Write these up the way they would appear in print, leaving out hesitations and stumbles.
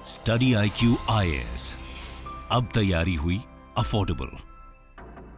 Study IQ IAS, अब तैयारी हुई अफोर्डेबल।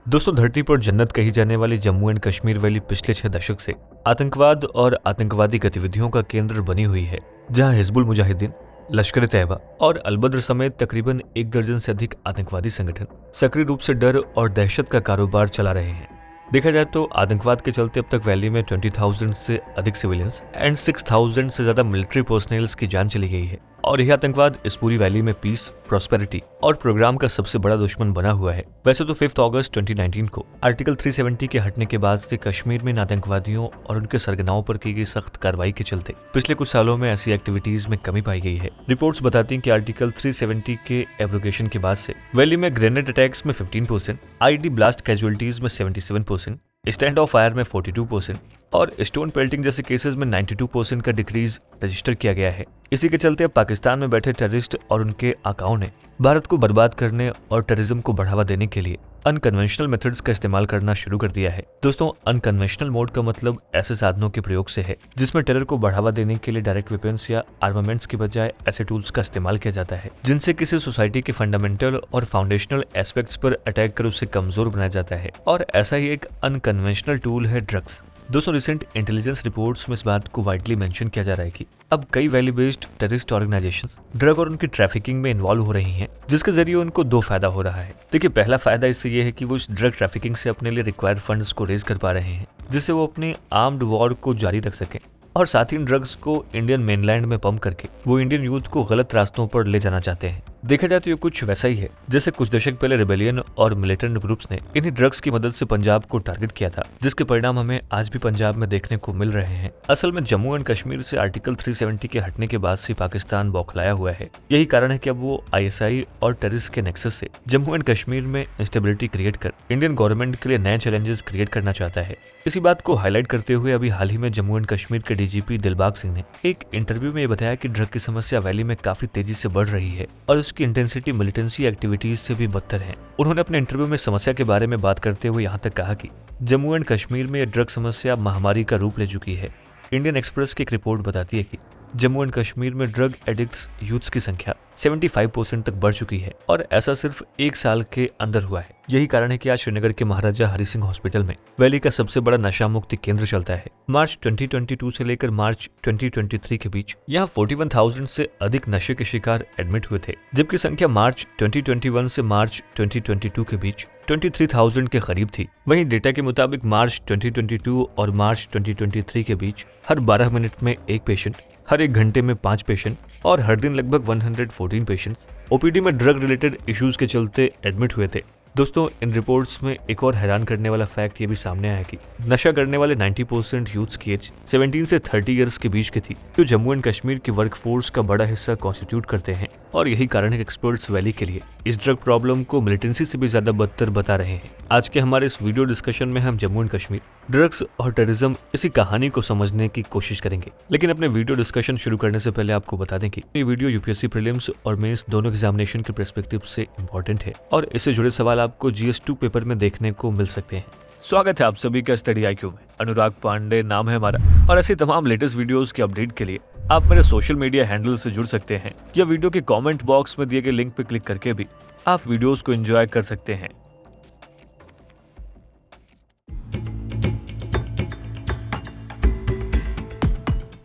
दोस्तों, धरती पर जन्नत कही जाने वाली जम्मू एंड कश्मीर वैली पिछले 6 दशक से आतंकवाद और आतंकवादी गतिविधियों का केंद्र बनी हुई है, जहां हिजबुल मुजाहिदीन, लश्कर तैयबा और अलबद्र समेत तकरीबन 1 दर्जन से अधिक आतंकवादी संगठन सक्रिय रूप से डर और दहशत का कारोबार चला रहे हैं। देखा जाए तो आतंकवाद के चलते अब तक वैली में 20,000 से अधिक सिविलियंस एंड 6,000 से ज्यादा मिलिट्री पर्सनल्स की जान चली गई है और यह आतंकवाद इस पूरी वैली में पीस, प्रॉस्पेरिटी और प्रोग्राम का सबसे बड़ा दुश्मन बना हुआ है। वैसे तो 5 अगस्त 2019 को आर्टिकल 370 के हटने के बाद से कश्मीर में इन आतंकवादियों और उनके सरगनाओं पर की गई सख्त कार्रवाई के चलते पिछले कुछ सालों में ऐसी एक्टिविटीज में कमी पाई गई है। रिपोर्ट्स बताती हैं कि आर्टिकल 370 के एब्रोगेशन के बाद से वैली में ग्रेनेड अटैक्स में 15%, आईडी ब्लास्ट कैजुअलिटीज में 77%, स्टैंड ऑफ फायर में 42% और स्टोन पेल्टिंग जैसे केसेस में 92% का डिक्रीज रजिस्टर किया गया है। इसी के चलते अब पाकिस्तान में बैठे टेररिस्ट और उनके आकाओं ने भारत को बर्बाद करने और टेररिज्म को बढ़ावा देने के लिए अनकन्वेंशनल मेथड्स का इस्तेमाल करना शुरू कर दिया है। दोस्तों, अनकन्वेंशनल मोड का मतलब ऐसे साधनों के प्रयोग से है जिसमें टेरर को बढ़ावा देने के लिए डायरेक्ट वेपन्स या आर्मामेंट्स के बजाय ऐसे टूल्स का इस्तेमाल किया जाता है जिनसे किसी सोसाइटी के फंडामेंटल और फाउंडेशनल एस्पेक्ट्स पर अटैक कर उसे कमजोर बनाया जाता है, और ऐसा ही एक अनकन्वेंशनल टूल है ड्रग्स। दोस्तों, रिसेंट इंटेलिजेंस रिपोर्ट्स में इस बात को वाइडली मेंशन किया जा रहा है कि अब कई valley based terrorist organisations drug और उनकी ट्रैफिकिंग में इन्वॉल्व हो रही हैं, जिसके जरिए उनको 2 फायदा हो रहा है। देखिए, पहला फायदा इससे ये है कि वो इस ड्रग ट्रैफिकिंग से अपने लिए रिक्वायर्ड फंड्स को रेज कर पा रहे हैं, जिससे वो अपनी आर्म्ड वॉर को जारी रख सकें, और साथ ही इन ड्रग्स को इंडियन मेनलैंड में पंप करके वो इंडियन यूथ को गलत रास्तों पर ले जाना चाहते हैं। देखा जाए तो ये कुछ वैसा ही है जैसे कुछ दशक पहले रिबेलियन और मिलिटेंट ग्रुप्स ने इन्हीं ड्रग्स की मदद से पंजाब को टारगेट किया था, जिसके परिणाम हमें आज भी पंजाब में देखने को मिल रहे हैं। असल में जम्मू एंड कश्मीर से आर्टिकल 370 के हटने के बाद से पाकिस्तान बौखलाया हुआ है। यही कारण है कि अब वो ISI और टेररिस्ट के नेक्सस से जम्मू एंड कश्मीर में इंस्टेबिलिटी क्रिएट कर इंडियन गवर्नमेंट के लिए नए चैलेंजेस क्रिएट करना चाहता है। इसी बात को हाईलाइट करते हुए अभी हाल ही में जम्मू एंड कश्मीर के DGP दिलबाग सिंह ने एक इंटरव्यू में ये बताया कि ड्रग की समस्या वैली में काफी तेजी से बढ़ रही है और उसकी इंटेंसिटी मिलिटेंसी एक्टिविटीज से भी बदतर है। उन्होंने अपने इंटरव्यू में समस्या के बारे में बात करते हुए यहाँ तक कहा कि जम्मू एंड कश्मीर में ड्रग समस्या महामारी का रूप ले चुकी है। इंडियन एक्सप्रेस की एक रिपोर्ट बताती है कि जम्मू एंड कश्मीर में ड्रग एडिक्ट्स यूथ्स की संख्या 75% तक बढ़ चुकी है, और ऐसा सिर्फ 1 साल के अंदर हुआ है। यही कारण है कि आज श्रीनगर के महाराजा हरि सिंह हॉस्पिटल में वैली का सबसे बड़ा नशा मुक्ति केंद्र चलता है। मार्च 2022 से लेकर मार्च 2023 के बीच यहाँ 41,000 से अधिक नशे के शिकार एडमिट हुए थे, जबकि संख्या मार्च 2021 से मार्च 2022 के बीच 23,000 के करीब थी। वहीं डेटा के मुताबिक मार्च 2022 और मार्च 2023 के बीच हर 12 मिनट में 1 पेशेंट, हर 1 घंटे में 5 पेशेंट और हर दिन लगभग 114 पेशेंट्स OPD में ड्रग रिलेटेड इश्यूज के चलते एडमिट हुए थे। दोस्तों, इन रिपोर्ट्स में एक और हैरान करने वाला फैक्ट ये भी सामने आया कि नशा करने वाले 90% यूथ्स की एज 17 से 30 इयर्स के बीच की थी, जो जम्मू एंड कश्मीर की वर्कफोर्स का बड़ा हिस्सा कॉन्स्टिट्यूट करते हैं, और यही कारण है कि एक्सपर्ट्स वैली के लिए इस ड्रग प्रॉब्लम को मिलिटेंसी से भी ज्यादा बदतर बता रहे हैं। आज के हमारे इस वीडियो डिस्कशन में हम जम्मू एंड कश्मीर, ड्रग्स और टेररिज्म इसी कहानी को समझने की कोशिश करेंगे। लेकिन अपने वीडियो डिस्कशन शुरू करने से पहले आपको बता दें कि ये वीडियो UPSC प्रीलिम्स और मेंस दोनों एग्जामिनेशन के पर्सपेक्टिव से इंपॉर्टेंट है, और इससे जुड़े सवाल आपको GS2 पेपर में देखने को मिल सकते हैं। स्वागत है आप सभी का स्टडी IQ में। अनुराग पांडे नाम है हमारा, और ऐसे तमाम लेटेस्ट वीडियोस के अपडेट के लिए आप मेरे सोशल मीडिया हैंडल से जुड़ सकते हैं, या वीडियो के कमेंट बॉक्स में दिए गए लिंक पर क्लिक करके भी आप वीडियोस को एंजॉय कर सकते हैं।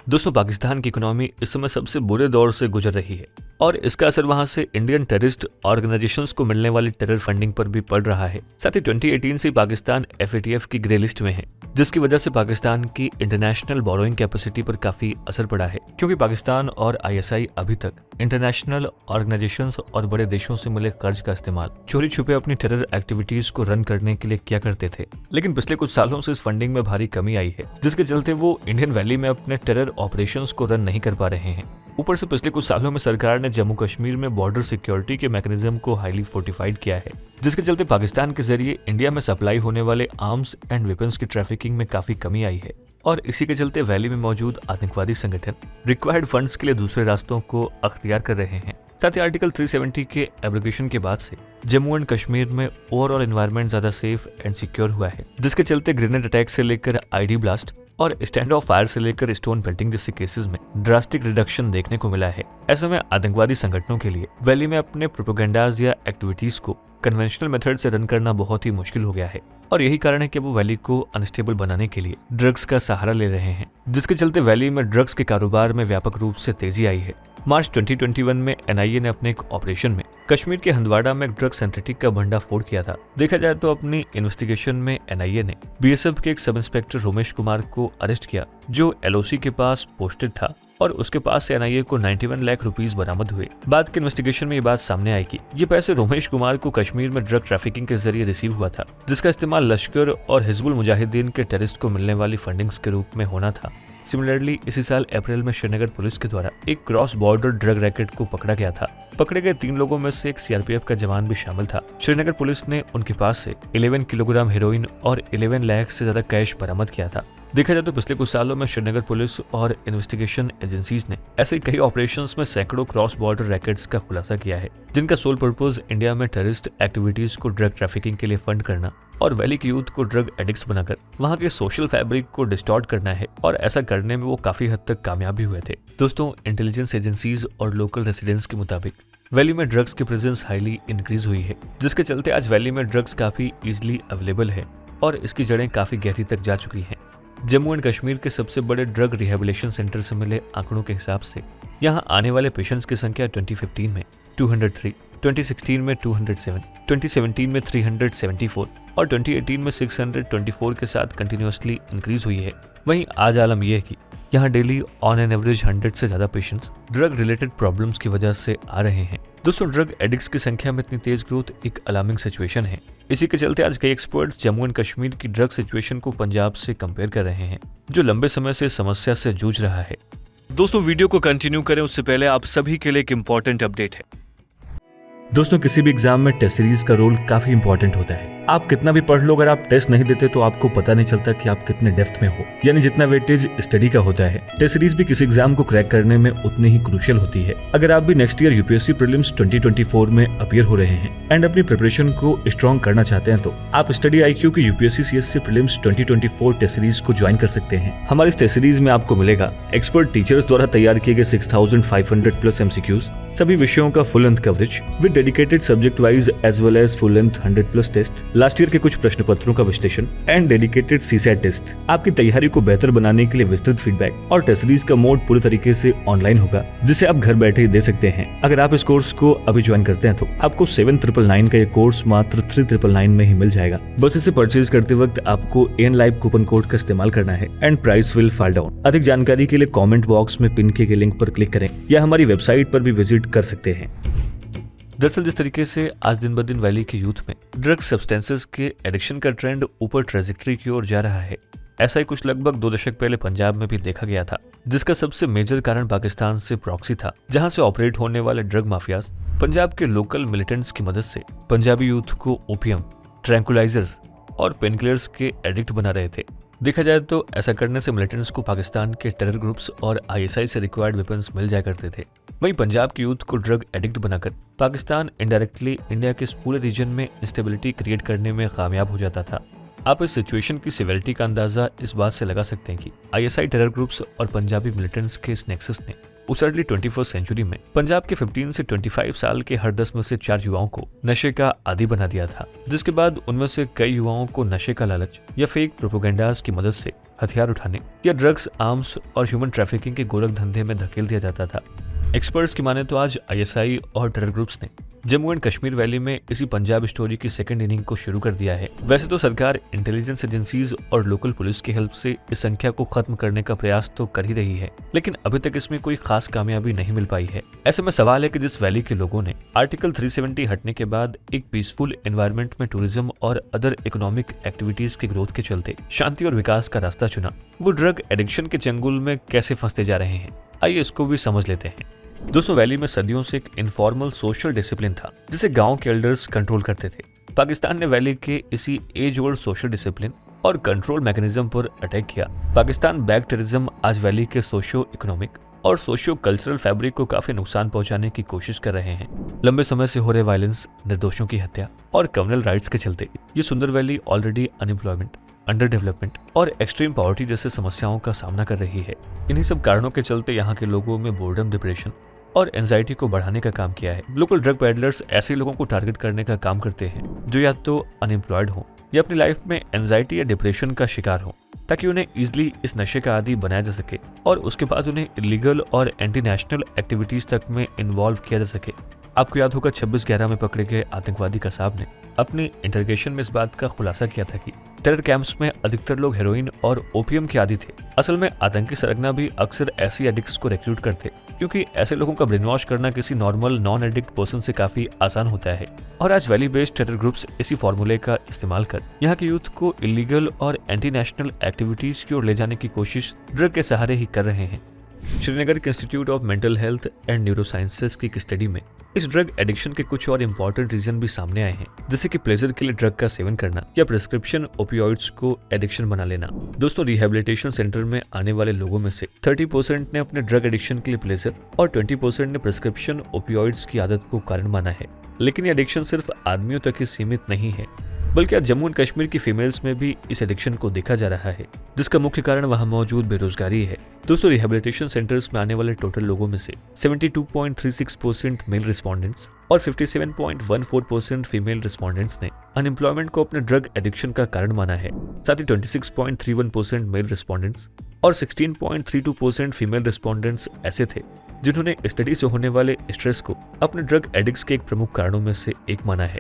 दोस्तों, पाकिस्तान की इकोनॉमी इस समय सबसे बुरे दौर से गुजर रही है, और इसका असर वहां से इंडियन टेररिस्ट ऑर्गेनाइजेशंस को मिलने वाली टेरर फंडिंग पर भी पड़ रहा है। साथ ही 2018 से पाकिस्तान FATF की ग्रे लिस्ट में है, जिसकी वजह से पाकिस्तान की इंटरनेशनल बोरोइंग कैपेसिटी पर काफी असर पड़ा है, क्योंकि पाकिस्तान और ISI अभी तक इंटरनेशनल ऑर्गेनाइजेशंस और बड़े देशों से मिले कर्ज का इस्तेमाल चोरी छुपे अपनी टेरर एक्टिविटीज को रन करने के लिए किया करते थे। लेकिन पिछले कुछ सालों से इस फंडिंग में भारी कमी आई है, जिसके चलते वो इंडियन वैली में अपने टेरर ऑपरेशंस को रन नहीं कर पा रहे हैं। ऊपर से पिछले कुछ सालों में सरकार ने जम्मू कश्मीर में बॉर्डर सिक्योरिटी के मैकेनिज्म को हाईली फोर्टिफाइड किया है, जिसके चलते पाकिस्तान के जरिए इंडिया में सप्लाई होने वाले आर्म्स एंड वेपन्स की ट्रैफिकिंग में काफी कमी आई है, और इसी के चलते वैली में मौजूद आतंकवादी संगठन रिक्वायर्ड फंड्स के लिए दूसरे रास्तों को अख्तियार कर रहे हैं। साथ ही आर्टिकल 370 के एब्रोगेशन के बाद से जम्मू एंड कश्मीर में ओवरऑल एनवायरनमेंट ज्यादा सेफ एंड सिक्योर हुआ है, जिसके चलते ग्रेनेड अटैक से लेकर आईडी ब्लास्ट और स्टैंड ऑफ फायर से लेकर स्टोन पेल्टिंग जैसे केसेस में ड्रास्टिक रिडक्शन देखने को मिला है। ऐसे में आतंकवादी संगठनों के लिए वैली में अपने प्रोपेगेंडाज या एक्टिविटीज को कन्वेंशनल मेथड से रन करना बहुत ही मुश्किल हो गया है और यही कारण है कि वो वैली को अनस्टेबल बनाने के लिए ड्रग्स का सहारा ले रहे हैं, जिसके चलते वैली में ड्रग्स के कारोबार में व्यापक रूप से तेजी आई है। मार्च 2021 में एनआईए ने अपने एक ऑपरेशन में कश्मीर के हंदवाड़ा में एक ड्रग सिंथेटिक का भंडाफोड़ किया था। देखा जाए तो अपनी इन्वेस्टिगेशन में एनआईए ने बीएसएफ के एक सब इंस्पेक्टर रोमेश कुमार को अरेस्ट किया, जो एलओसी के पास पोस्टेड था और उसके पास से एनआईए को 91 लाख रुपीस बरामद हुए। बाद के इन्वेस्टिगेशन में ये बात सामने आई कि ये पैसे रोमेश कुमार को कश्मीर में ड्रग ट्रैफिकिंग के जरिए रिसीव हुआ था, जिसका इस्तेमाल लश्कर और हिजबुल मुजाहिदीन के टेररिस्ट को मिलने वाली फंडिंग्स के रूप में होना था। सिमिलरली इसी साल अप्रैल में श्रीनगर पुलिस के द्वारा एक क्रॉस बॉर्डर ड्रग रैकेट को पकड़ा गया था। पकड़े गए 3 लोगों में से एक सीआरपीएफ का जवान भी शामिल था। श्रीनगर पुलिस ने उनके पास से 11 किलोग्राम हेरोइन और 11 लाख से ज्यादा कैश बरामद किया था। देखा जाए तो पिछले कुछ सालों में श्रीनगर पुलिस और इन्वेस्टिगेशन एजेंसीज ने ऐसे कई ऑपरेशंस में सैकड़ों क्रॉस बॉर्डर रैकेट्स का खुलासा किया है, जिनका सोल पर्पस इंडिया में टेररिस्ट एक्टिविटीज को ड्रग ट्रैफिकिंग के लिए फंड करना और वैली के यूथ को ड्रग एडिक्ट्स बनाकर वहां के सोशल फैब्रिक को डिस्टॉर्ट करना है। और ऐसा करने में वो काफी हद तक कामयाब भी हुए थे। दोस्तों, इंटेलिजेंस एजेंसीज और लोकल रेसिडेंट्स के मुताबिक वैली में ड्रग्स की प्रेजेंस हाईली इंक्रीज हुई है, जिसके चलते आज वैली में ड्रग्स काफी इजिली अवेलेबल है और इसकी जड़ें काफी गहरी तक जा चुकी हैं। जम्मू एंड कश्मीर के सबसे बड़े ड्रग रिहेबिलिटेशन सेंटर से मिले आंकड़ों के हिसाब से यहाँ आने वाले पेशेंट्स की संख्या 2015 में 203, 2016 में 207, 2017 में 374 और 2018 में 624 के साथ कंटिन्यूअसली इंक्रीज हुई है। वहीं आज आलम यह है कि यहाँ डेली ऑन एन एवरेज 100 से ज्यादा पेशेंट्स ड्रग रिलेटेड प्रॉब्लम्स की वजह से आ रहे हैं। दोस्तों, ड्रग एडिक्ट्स की संख्या में इतनी तेज ग्रोथ एक अलार्मिंग सिचुएशन है। इसी के चलते आज कई एक्सपर्ट्स जम्मू एंड कश्मीर की ड्रग सिचुएशन को पंजाब से कंपेयर कर रहे हैं, जो लंबे समय से समस्या से जूझ रहा है। दोस्तों, वीडियो को कंटिन्यू करें उससे पहले आप सभी के लिए एक इंपॉर्टेंट अपडेट है। दोस्तों, किसी भी एग्जाम में टेस्ट सीरीज का रोल काफी इंपॉर्टेंट होता है। आप कितना भी पढ़ लो, अगर आप टेस्ट नहीं देते तो आपको पता नहीं चलता कि आप कितने डेप्थ में हो। यानी जितना वेटेज स्टडी का होता है, टेस्ट सीरीज भी किसी एग्जाम को क्रैक करने में उतनी ही क्रूशियल होती है। अगर आप भी नेक्स्ट ईयर यूपीएससी प्रीलिम्स 2024 में अपीयर हो रहे हैं एंड अपनी प्रिपरेशन को स्ट्रॉन्ग करना चाहते हैं, तो आप स्टडी आईक्यू की UPSC CSC prelims 2024 test series को ज्वाइन कर सकते हैं। हमारी इस टेस्ट सीरीज में आपको मिलेगा एक्सपर्ट टीचर्स द्वारा तैयार किए गए 6500 प्लस एमसीक्यूज, सभी विषयों का full length coverage with dedicated subject wise as well as full length 100 plus test, last year के कुछ प्रश्न पत्रों का विश्लेषण एंड डेडिकेटेड सीसैट टेस्ट। आपकी तैयारी को बेहतर बनाने के लिए विस्तृत फीडबैक और टेस्ट सीरीज का मोड पूरी तरीके से ऑनलाइन होगा, जिसे आप घर बैठे ही दे सकते हैं। अगर आप इस कोर्स को अभी ज्वाइन करते हैं तो आपको 7999 का ये कोर्स मात्र 3999 में ही मिल जाएगा। बस इसे परचेज करते वक्त आपको एन लाइव कूपन कोड का इस्तेमाल करना है and price will fall down. अधिक जानकारी के लिए कॉमेंट बॉक्स में पिन किए गए लिंक पर क्लिक करें या हमारी वेबसाइट पर भी विजिट कर सकते हैं। दरअसल जिस तरीके से आज दिन ब दिन वैली के यूथ में ड्रग्स सब्सटेंसेस के एडिक्शन का ट्रेंड ऊपर ट्रेजेक्टरी की ओर जा रहा है, ऐसा ही कुछ लगभग 2 दशक पहले पंजाब में भी देखा गया था, जिसका सबसे मेजर कारण पाकिस्तान से प्रॉक्सी था, जहां से ऑपरेट होने वाले ड्रग माफियाज पंजाब के लोकल मिलिटेंट्स की मदद से पंजाबी यूथ को ओपियम, ट्रैंकुलाइजर्स और पेनकिलर्स के एडिक्ट बना रहे थे। देखा जाए तो ऐसा करने से मिलिटेंट्स को पाकिस्तान के टेरर ग्रुप्स और आईएसआई से रिक्वायर्ड वेपन्स मिल जाया करते थे। वहीं पंजाब के यूथ को ड्रग एडिक्ट बनाकर पाकिस्तान इनडायरेक्टली इंडिया के इस पूरे रीजन में इंस्टेबिलिटी क्रिएट करने में कामयाब हो जाता था। आप इस सिचुएशन की सिवियरिटी का अंदाजा इस बात से लगा सकते हैं कि आईएसआई टेरर ग्रुप्स और पंजाबी मिलिटेंट्स के इस नेक्सस ने उस अर्ली 21st सेंचुरी में पंजाब के 15 से 25 साल के हर 10 में से 4 युवाओं को नशे का आदी बना दिया था, जिसके बाद उनमें से कई युवाओं को नशे का लालच या फेक प्रोपेगेंडास की मदद से हथियार उठाने या ड्रग्स, आर्म्स और ह्यूमन ट्रैफिकिंग के गोरख धंधे में धकेल दिया जाता था। एक्सपर्ट्स की माने तो आज आईएसआई और टेरर ग्रुप्स ने जम्मू एंड कश्मीर वैली में इसी पंजाब स्टोरी की सेकंड इनिंग को शुरू कर दिया है। वैसे तो सरकार इंटेलिजेंस एजेंसीज और लोकल पुलिस की हेल्प से इस संख्या को खत्म करने का प्रयास तो कर ही रही है, लेकिन अभी तक इसमें कोई खास कामयाबी नहीं मिल पाई है। ऐसे में सवाल है कि जिस वैली के लोगों ने आर्टिकल 370 हटने के बाद एक पीसफुल एनवायरनमेंट में टूरिज्म और अदर इकोनॉमिक एक्टिविटीज के ग्रोथ के चलते शांति और विकास का रास्ता चुना, वो ड्रग एडिक्शन के चंगुल में कैसे फंसते जा रहे हैं, आइए इसको भी समझ लेते हैं। दोस्तों, वैली में सदियों से एक इनफॉर्मल सोशल डिसिप्लिन था, जिसे गांव के एल्डर्स कंट्रोल करते थे। पाकिस्तान ने वैली के इसी एज ओल्ड सोशल डिसिप्लिन और कंट्रोल मैकेनिज्म पर अटैक किया। पाकिस्तान बैक टेररिज्म आज वैली के सोशियो इकोनॉमिक और सोशियो कल्चरल फैब्रिक को काफी नुकसान पहुंचाने की कोशिश कर रहे हैं। लंबे समय से हो रहे वायलेंस, निर्दोषों की हत्या और कम्युनल राइट्स के चलते ये सुंदर valley already unemployment, under development और एक्सट्रीम पॉवर्टी जैसे समस्याओं का सामना कर रही है। इन्हीं सब कारणों के चलते यहाँ के लोगों में बोर्डम, डिप्रेशन और एंजाइटी को बढ़ाने का काम किया है। लोकल ड्रग पेडलर्स ऐसे लोगों को टारगेट करने का काम करते हैं जो या तो अनएम्प्लॉयड हो या अपनी लाइफ में एंजाइटी या डिप्रेशन का शिकार हो, ताकि उन्हें इजिली इस नशे का आदी बनाया जा सके और उसके बाद उन्हें इलीगल और एंटी नेशनल एक्टिविटीज तक में इन्वॉल्व किया जा सके। आपको याद होगा 26/11 में पकड़े गए आतंकवादी कसाब ने अपनी इंटरोगेशन में इस बात का खुलासा किया था कि टेरर कैंप्स में अधिकतर लोग हेरोइन और ओपियम के आदी थे। असल में आतंकी सरगना भी अक्सर ऐसी एडिक्ट्स को रिक्रूट करते, क्योंकि ऐसे लोगों का ब्रेन वॉश करना किसी नॉर्मल नॉन एडिक्ट पर्सन से काफी आसान होता है। और आज वैली बेस्ड टेरर ग्रुप्स इसी फॉर्मूले का इस्तेमाल कर यहाँ के यूथ को इलीगल और एंटी नेशनल एक्टिविटीज की ओर ले जाने की कोशिश ड्रग के सहारे ही कर रहे हैं। श्रीनगर के institute of mental health and neurosciences की एक स्टडी में इस ड्रग एडिक्शन के कुछ और इम्पोर्टेंट रीजन भी सामने आए हैं, जैसे कि प्लेजर के लिए ड्रग का सेवन करना या प्रिस्क्रिप्शन ओपियोइड्स को एडिक्शन बना लेना। दोस्तों, रिहेबिलिटेशन सेंटर में आने वाले लोगों में से 30% ने अपने ड्रग एडिक्शन के लिए प्लेजर और 20% ने प्रिस्क्रिप्शन ओपियोइड्स की आदत को कारण माना है। लेकिन ये एडिक्शन सिर्फ आदमियों तक ही सीमित नहीं है, बल्कि आज जम्मू एंड कश्मीर की फीमेल्स में भी इस एडिक्शन को देखा जा रहा है, जिसका मुख्य कारण वहां मौजूद बेरोजगारी है। दोस्तों, रिहेबिलिटेशन सेंटर्स में आने वाले टोटल लोगों में से 72.36% मेल रिस्पोंडेंट्स और 57.14% फीमेल रिस्पोंडेंट्स ने अनएम्प्लॉयमेंट को अपने ड्रग एडिक्शन का कारण माना है। साथ ही 26.31% मेल रिस्पोंडेंट्स और 16.32% फीमेल रिस्पोंडेंट्स ऐसे थे जिन्होंने स्टडी से होने वाले स्ट्रेस को अपने ड्रग एडिक्ट्स के एक प्रमुख कारणों में से एक माना है।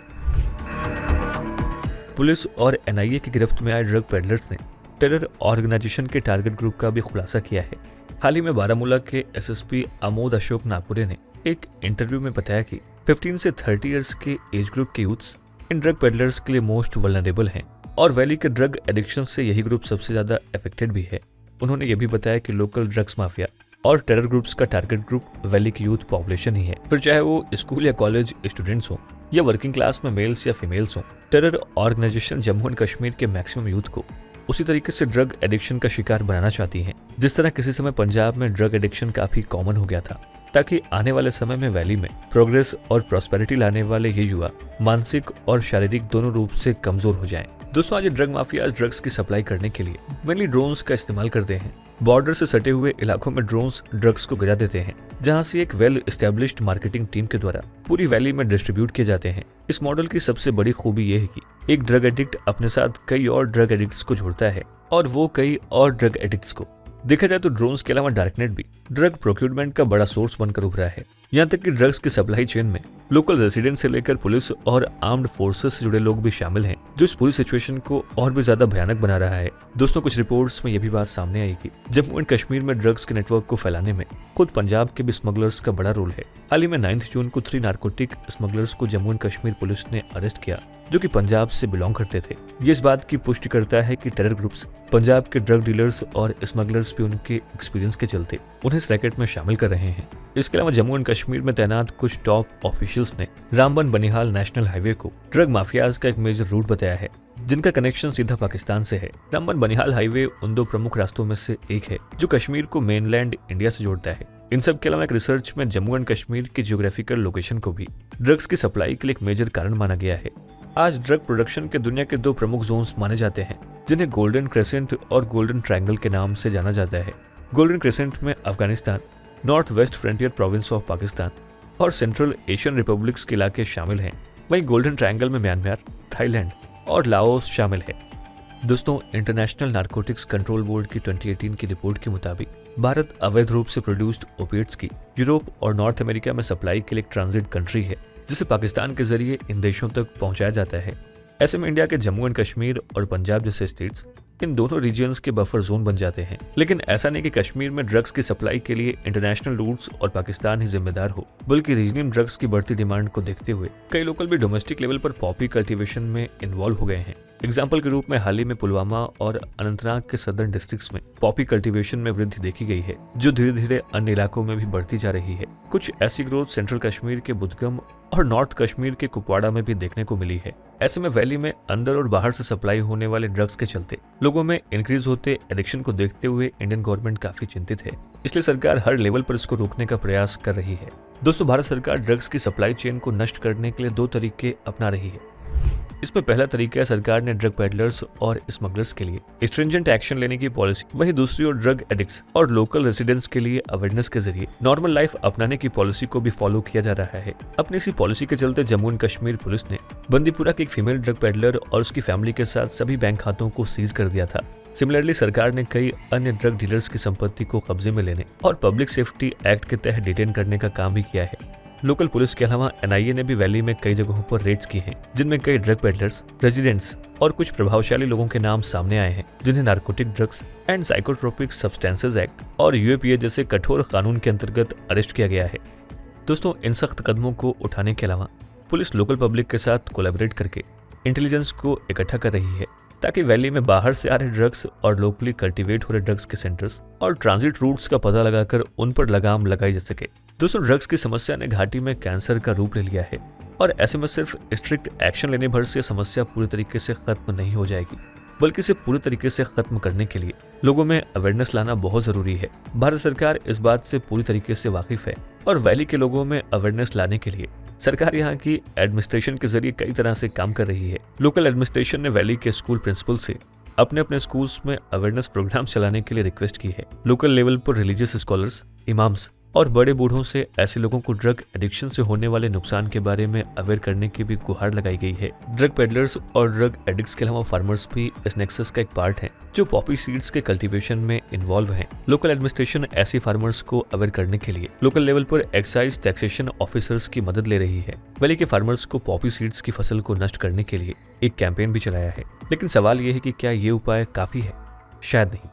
पुलिस और एनआईए की गिरफ्त में आए ड्रग पेडलर्स ने टेरर ऑर्गेनाइजेशन के टारगेट ग्रुप का भी खुलासा किया है। हाल ही में बारामूला के एसएसपी आमोद अशोक नागपुरे ने एक इंटरव्यू में बताया कि 15 से 30 इयर्स के एज ग्रुप के यूथ्स इन ड्रग पेडलर्स के लिए मोस्ट वल्नरेबल हैं और वैली के ड्रग एडिक्शन से यही ग्रुप सबसे ज्यादा अफेक्टेड भी है। उन्होंने ये भी बताया कि लोकल ड्रग्स माफिया और टेरर ग्रुप्स का टारगेट ग्रुप वैली की यूथ पॉपुलेशन ही है, फिर चाहे वो स्कूल या कॉलेज स्टूडेंट्स हो या वर्किंग क्लास में मेल्स या फीमेल्स हो। Terror organisation Jammu and Kashmir के मैक्सिमम यूथ को उसी तरीके से ड्रग एडिक्शन का शिकार बनाना चाहती हैं, जिस तरह किसी समय पंजाब में ड्रग एडिक्शन काफी कॉमन हो गया था, ताकि आने वाले समय में वैली में प्रोग्रेस और प्रॉस्पेरिटी लाने वाले ये युवा मानसिक और शारीरिक दोनों रूप से कमजोर हो जाएं। दोस्तों, आज ड्रग माफिया ड्रग्स की सप्लाई करने के लिए मेनली ड्रोन्स का इस्तेमाल करते हैं। बॉर्डर से सटे हुए इलाकों में ड्रोन्स ड्रग्स को गिरा देते हैं, जहां से एक वेल एस्टेब्लिश्ड मार्केटिंग टीम के द्वारा पूरी वैली में डिस्ट्रीब्यूट किए जाते हैं। इस मॉडल की सबसे बड़ी खूबी यह है कि एक ड्रग एडिक्ट अपने साथ कई और ड्रग एडिक्ट्स को जोड़ता है और वो कई और ड्रग एडिक्ट्स को। देखा जाए तो ड्रोन्स के अलावा डार्कनेट भी ड्रग प्रोक्यूरमेंट का बड़ा सोर्स बनकर उभरा है। यहाँ तक कि ड्रग्स की सप्लाई चेन में लोकल रेसिडेंट से लेकर पुलिस और आर्म्ड फोर्सेस से जुड़े लोग भी शामिल हैं, जो इस पूरी सिचुएशन को और भी ज्यादा भयानक बना रहा है। दोस्तों, कुछ रिपोर्ट्स में यह भी बात सामने आई कि जम्मू एंड कश्मीर में ड्रग्स के नेटवर्क को फैलाने में खुद पंजाब के भी स्मगलर्स का बड़ा रोल है। हाल ही में 9 जून को 3 नार्कोटिक स्मगलर्स को जम्मू एंड कश्मीर पुलिस ने अरेस्ट किया, जो कि पंजाब से बिलोंग करते थे। ये इस बात की पुष्टि करता है कि टेरर ग्रुप्स पंजाब के ड्रग डीलर्स और स्मगलर्स भी उनके एक्सपीरियंस के चलते उन्हें इस रैकेट में शामिल कर रहे हैं। इसके अलावा जम्मू एंड कश्मीर में तैनात कुछ टॉप ऑफिशियल्स ने रामबन बनिहाल नेशनल हाईवे को ड्रग माफियाज का एक मेजर रूट बताया है, जिनका कनेक्शन सीधा पाकिस्तान से है। रामबन बनिहाल हाईवे उन 2 प्रमुख रास्तों में से एक है जो कश्मीर को मेनलैंड इंडिया से जोड़ता है। इन सब के अलावा एक रिसर्च में जम्मू एंड कश्मीर की जियोग्राफिकल लोकेशन को भी ड्रग्स की सप्लाई के लिए एक मेजर कारण माना गया है। आज ड्रग प्रोडक्शन के दुनिया के 2 प्रमुख जोन्स माने जाते हैं, जिन्हें गोल्डन क्रेसेंट और गोल्डन ट्रायंगल के नाम से जाना जाता है। गोल्डन क्रेसेंट में Afghanistan, north west frontier province of Pakistan और सेंट्रल एशियन रिपब्लिक्स के इलाके शामिल हैं। वहीं गोल्डन ट्रायंगल में म्यांमार, थाईलैंड और लाओस शामिल है। दोस्तों, इंटरनेशनल नारकोटिक्स कंट्रोल बोर्ड की 2018 की रिपोर्ट के मुताबिक भारत अवैध रूप से प्रोड्यूस्ड ओपिएट्स की यूरोप और नॉर्थ अमेरिका में सप्लाई के लिए एक ट्रांजिट कंट्री है, जिसे पाकिस्तान के जरिए इन देशों तक पहुंचाया जाता है। ऐसे में इंडिया के जम्मू एंड कश्मीर और पंजाब जैसे स्टेट्स इन दोनों रीजन्स के बफर जोन बन जाते हैं। लेकिन ऐसा नहीं कि कश्मीर में ड्रग्स की सप्लाई के लिए इंटरनेशनल रूट्स और पाकिस्तान ही जिम्मेदार हो, बल्कि रीजनल ड्रग्स की बढ़ती डिमांड को देखते हुए कई लोकल भी डोमेस्टिक लेवल पर पॉपी कल्टीवेशन में इन्वॉल्व हो गए हैं। एग्जाम्पल के रूप में हाल ही में पुलवामा और अनंतनाग के सदर्न डिस्ट्रिक्ट्स में पॉपी कल्टीवेशन में वृद्धि देखी गई है, जो धीरे धीरे अन्य इलाकों में भी बढ़ती जा रही है। कुछ ऐसी ग्रोथ सेंट्रल कश्मीर के बुदगम और नॉर्थ कश्मीर के कुपवाड़ा में भी देखने को मिली है। ऐसे में वैली में अंदर और बाहर से सप्लाई होने वाले ड्रग्स के चलते लोगों में इंक्रीज होते एडिक्शन को देखते हुए इंडियन गवर्नमेंट काफी चिंतित है। इसलिए सरकार हर लेवल पर इसको रोकने का प्रयास कर रही है। दोस्तों, भारत सरकार ड्रग्स की सप्लाई चेन को नष्ट करने के लिए 2 तरीके अपना रही है। इसमें पहला तरीका है सरकार ने ड्रग पेडलर्स और स्मगलर्स के लिए स्ट्रिंजेंट एक्शन लेने की पॉलिसी। वहीं दूसरी ओर ड्रग एडिक्ट्स और लोकल रेसिडेंट्स के लिए अवेयरनेस के जरिए नॉर्मल लाइफ अपनाने की पॉलिसी को भी फॉलो किया जा रहा है। अपनी इसी पॉलिसी के चलते जम्मू एंड कश्मीर पुलिस ने बंदीपुरा की एक फीमेल ड्रग पेडलर और उसकी फैमिली के साथ सभी बैंक खातों को सीज कर दिया था। सिमिलरली सरकार ने कई अन्य ड्रग डीलर्स की संपत्ति को कब्जे में लेने और पब्लिक सेफ्टी एक्ट के तहत डिटेन करने का काम भी किया है। लोकल पुलिस के अलावा एनआईए ने भी वैली में कई जगहों पर रेड्स की हैं, जिनमें कई ड्रग पेडलर्स, रेजिडेंट्स और कुछ प्रभावशाली लोगों के नाम सामने आए हैं, जिन्हें narcotic drugs and psychotropic substances act और यूएपीए जैसे कठोर कानून के अंतर्गत अरेस्ट किया गया है। दोस्तों, इन सख्त कदमों को उठाने के अलावा पुलिस लोकल पब्लिक के साथ कोलैबोरेट करके इंटेलिजेंस को इकट्ठा कर रही है, ताकि वैली में बाहर से आ रहे ड्रग्स और लोकली कल्टीवेट हो रहे ड्रग्स के सेंटर्स और ट्रांजिट रूट्स का पता लगाकर उन पर लगाम लगाई जा सके। दोस्तों, ड्रग्स की समस्या ने घाटी में कैंसर का रूप ले लिया है और ऐसे में सिर्फ स्ट्रिक्ट एक्शन लेने भर से समस्या पूरी तरीके से खत्म नहीं हो जाएगी, बल्कि इसे पूरी तरीके से खत्म करने के लिए लोगों में अवेयरनेस लाना बहुत जरूरी है। भारत सरकार इस बात से पूरी तरीके से वाकिफ है और वैली के लोगों में अवेयरनेस लाने के लिए सरकार यहाँ की एडमिनिस्ट्रेशन के जरिए कई तरह से काम कर रही है। लोकल एडमिनिस्ट्रेशन ने वैली के स्कूल प्रिंसिपल से अपने अपने स्कूल्स में अवेयरनेस प्रोग्राम चलाने के लिए रिक्वेस्ट की है। लोकल लेवल पर रिलीजियस स्कॉलर्स, इमाम्स और बड़े बूढ़ों से ऐसे लोगों को ड्रग एडिक्शन से होने वाले नुकसान के बारे में अवेयर करने की भी गुहार लगाई गई है। ड्रग पेडलर्स और ड्रग एडिक्ट्स के अलावा फार्मर्स भी इस नेक्सस का एक पार्ट हैं, जो पॉपी सीड्स के कल्टीवेशन में इन्वॉल्व हैं। लोकल एडमिनिस्ट्रेशन ऐसे फार्मर्स को अवेयर करने के लिए लोकल लेवल पर एक्साइज टैक्सेशन ऑफिसर्स की मदद ले रही है। वैली के फार्मर्स को पॉपी सीड्स की फसल को नष्ट करने के लिए एक कैंपेन भी चलाया है, लेकिन सवाल यह है कि क्या ये उपाय काफी है? शायद नहीं,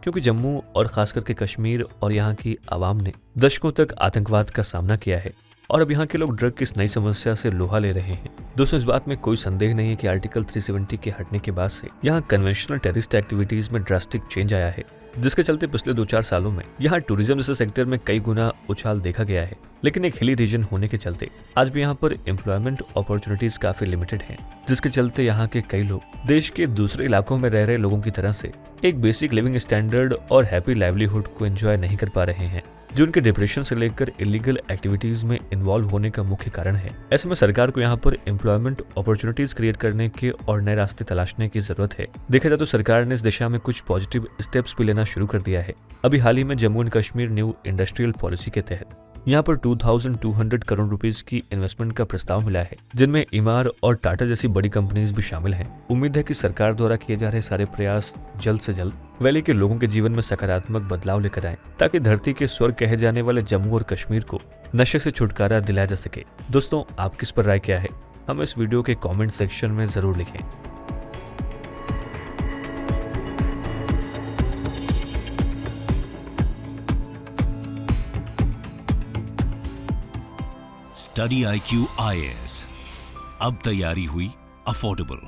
क्योंकि जम्मू और खासकर के कश्मीर और यहाँ की आवाम ने दशकों तक आतंकवाद का सामना किया है और अब यहाँ के लोग ड्रग की इस नई समस्या से लोहा ले रहे हैं। दोस्तों, इस बात में कोई संदेह नहीं है कि आर्टिकल 370 के हटने के बाद से यहाँ कन्वेंशनल टेररिस्ट एक्टिविटीज में ड्रास्टिक चेंज आया है, जिसके चलते पिछले 2-4 सालों में यहाँ टूरिज्म जैसे सेक्टर में कई गुना उछाल देखा गया है। लेकिन एक हिली रीजन होने के चलते आज भी यहाँ पर एम्प्लॉयमेंट अपॉर्चुनिटीज काफी लिमिटेड हैं, जिसके चलते यहाँ के कई लोग देश के दूसरे इलाकों में रह रहे लोगों की तरह से एक बेसिक लिविंग स्टैंडर्ड और हैप्पी लाइवलीहुड को एंजॉय नहीं कर पा रहे हैं, जो उनके डिप्रेशन से लेकर इलीगल एक्टिविटीज में इन्वॉल्व होने का मुख्य कारण है। ऐसे में सरकार को यहाँ पर एम्प्लॉयमेंट अपॉर्चुनिटीज क्रिएट करने के और नए रास्ते तलाशने की जरूरत है। देखा जाए तो सरकार ने इस दिशा में कुछ पॉजिटिव स्टेप्स भी लेना शुरू कर दिया है। अभी हाल ही में Jammu and Kashmir new industrial policy के तहत यहाँ पर 2200 करोड़ रुपीस की इन्वेस्टमेंट का प्रस्ताव मिला है, जिनमें इमार और टाटा जैसी बड़ी कंपनीज भी शामिल हैं। उम्मीद है कि सरकार द्वारा किए जा रहे सारे प्रयास जल्द से जल्द वैली के लोगों के जीवन में सकारात्मक बदलाव लेकर आए, ताकि धरती के स्वर्ग कहे जाने वाले जम्मू और कश्मीर को नशे से छुटकारा दिलाया जा सके। दोस्तों, आप किस पर राय क्या है, हमें इस वीडियो के कमेंट सेक्शन में जरूर लिखें। स्टडी IQ IAS, अब तैयारी हुई अफोर्डेबल।